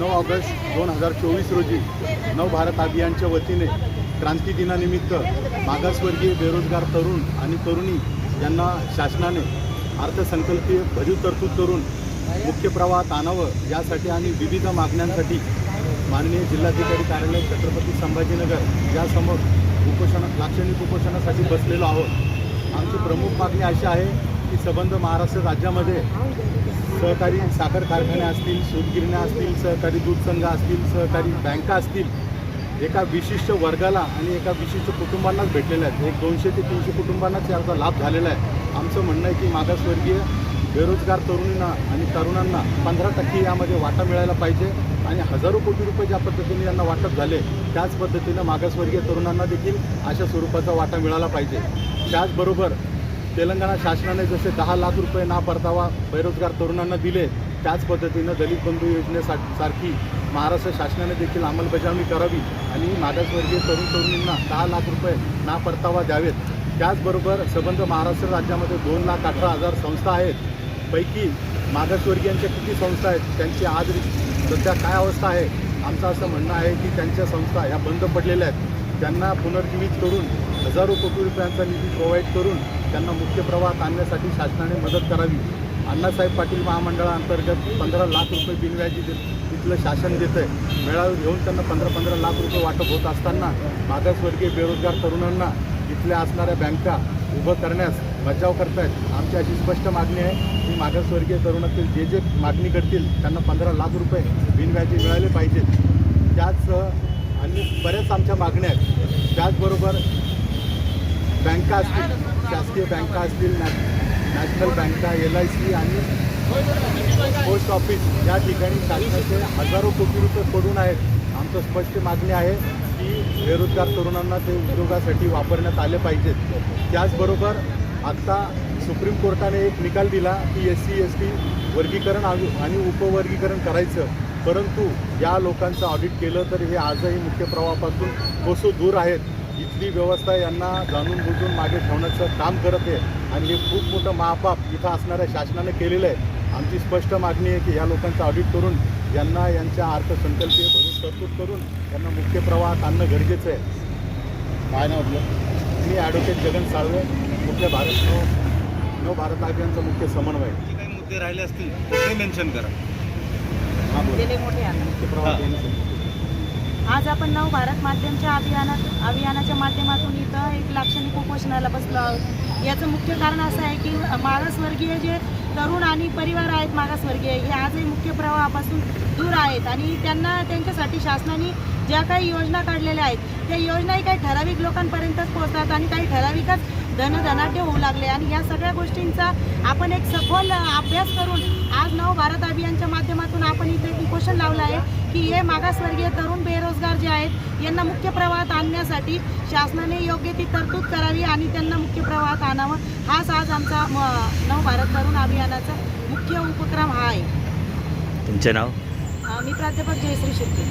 9 August 2024 रोजी नवभारत अभियानच्या वतीने क्रांती दिनानिमित्त मागासवर्गीय बेरोजगार तरुण आणि तरुणी यांना शासनाने अर्थसंकल्पीय भरीव तरतूद करून मुख्य प्रवाहात आणावं यासाठी आम्ही विविध मागण्यांसाठी माननीय जिल्हाधिकारी कार्यालय छत्रपती संभाजीनगर यासमोर लाक्षणिक उपोषणासाठी बसलेलो आहोत। आमची प्रमुख मागणी अशी आहे की संबंध महाराष्ट्र राज्यामध्ये सहकारी साखर कारखाने असतील, सूतगिरण्या असतील, सहकारी दूध संघ असतील, सहकारी बँका असतील, एका विशिष्ट वर्गाला आणि एका विशिष्ट कुटुंबांनाच भेटलेल्या आहेत। एक 200 ते 300 कुटुंबांनाच याचा लाभ झालेला आहे। आमचं म्हणणं आहे की मागासवर्गीय बेरोजगार तरुणींना आणि तरुणांना 15% यामध्ये वाटा मिळायला पाहिजे आणि हजारो कोटी रुपये ज्या पद्धतीने यांना वाटप झाले त्याच पद्धतीनं मागासवर्गीय तरुणांना देखील अशा स्वरूपाचा वाटा मिळाला पाहिजे। त्याचबरोबर तेलंगणा शासनाने जसे 10 लाख रुपये ना परतावा बेरोजगार तरुणांना दिले त्याच पद्धतीनं दलित बंधू योजनेसारखी महाराष्ट्र शासनाने देखील अंमलबजावणी करावी आणि मागासवर्गीय तरुणींना 10 लाख रुपये ना परतावा द्यावेत। त्याचबरोबर संबंध महाराष्ट्र राज्यामध्ये 2,18,000 संस्था आहेत। पैकी मागासवर्गीयांच्या किती संस्था आहेत, त्यांची आज सध्या काय अवस्था आहे? आमचं असं म्हणणं आहे की त्यांच्या संस्था या बंद पडलेल्या आहेत। त्यांना पुनर्जीवित करून हजारो कोटी रुपयांचा निधी प्रोव्हाइड करून त्यांना मुख्य प्रवाहात आणण्यासाठी शासनाने मदत करावी। अण्णासाहेब पाटील महामंडळाअंतर्गत 15 लाख रुपये बिनव्याजी तिथलं शासन देतं आहे। मेळावे घेऊन त्यांना 15 लाख रुपये वाटप होत असताना मागासवर्गीय बेरोजगार तरुणांना इथल्या असणाऱ्या बँका उभं करण्यास बचाव करतायत। आमची अशी स्पष्ट मागणी आहे की मागासवर्गीय तरुणातील जे मागणी करतील त्यांना 15 लाख रुपये बिनव्याजी मिळाले पाहिजेत। त्याच आणि बऱ्याच आमच्या मागण्या आहेत। त्याचबरोबर बँका असतील, शासकीय बँका असतील, नॅशनल बँका, LIC आणि पोस्ट ऑफिस या ठिकाणी शासनाचे हजारो कोटी रुपये पडून आहेत। आमचं स्पष्ट मागणी आहे की बेरोजगार तरुणांना ते उद्योगासाठी वापरण्यात आले पाहिजेत। त्याचबरोबर आत्ता सुप्रीम कोर्टाने एक निकाल दिला की SC ST वर्गीकरण आणि उपवर्गीकरण करायचं, परंतु या लोकांचं ऑडिट केलं तर हे आजही मुख्य प्रवाहापासून कोसो दूर आहेत। इथली व्यवस्था यांना जाणून बुजून मागे ठेवण्याचं काम करत आहे आणि हे खूप मोठं महापाप इथं असणाऱ्या शासनाने केलेलं आहे। आमची स्पष्ट मागणी आहे की या लोकांचं ऑडिट करून यांना यांच्या अर्थसंकल्पीय भरून तरतूद करून यांना मुख्य प्रवाहात आणणं गरजेचं आहे। काय नाव आपलं? मी ॲडव्होकेट जगन साळवे, मुख्य नवभारत अभियानचा मुख्य समन्वय। जे काही मुद्दे राहिले असतील ते मेन्शन करा। हां बोला। मोठे मुख्य प्रवाहात आज आपण नवभारत माध्यमच्या अभियानाच्या माध्यमातून इथं एक लाक्षणिक उपोषणाला बसलो आहोत। याचं मुख्य कारण असं आहे की मागासवर्गीय जे तरुण आणि परिवार आहेत मागासवर्गीय हे आजही मुख्य प्रवाहापासून दूर आहेत आणि त्यांच्यासाठी शासनाने ज्या काही योजना काढलेल्या आहेत त्या योजनाही काही ठराविक लोकांपर्यंतच पोहोचतात आणि काही ठराविकच धनाढ्य होऊ लागले आणि या सगळ्या गोष्टींचा आपण एक सखोल अभ्यास करून आज नवभारत अभियानच्या माध्यमातून आपण इथे उपोषण लावलं आहे की हे मागासवर्गीय तरुण बेरोजगार जे आहेत यांना मुख्य प्रवाहात आणण्यासाठी शासनाने योग्य ती तरतूद करावी आणि त्यांना मुख्य प्रवाहात आणावं। हाच आज आमचा नवभारत तरुण अभियानाचा मुख्य उपक्रम हा आहे। तुमचे नाव? मी प्राध्यापक जयश्री शेट्टी।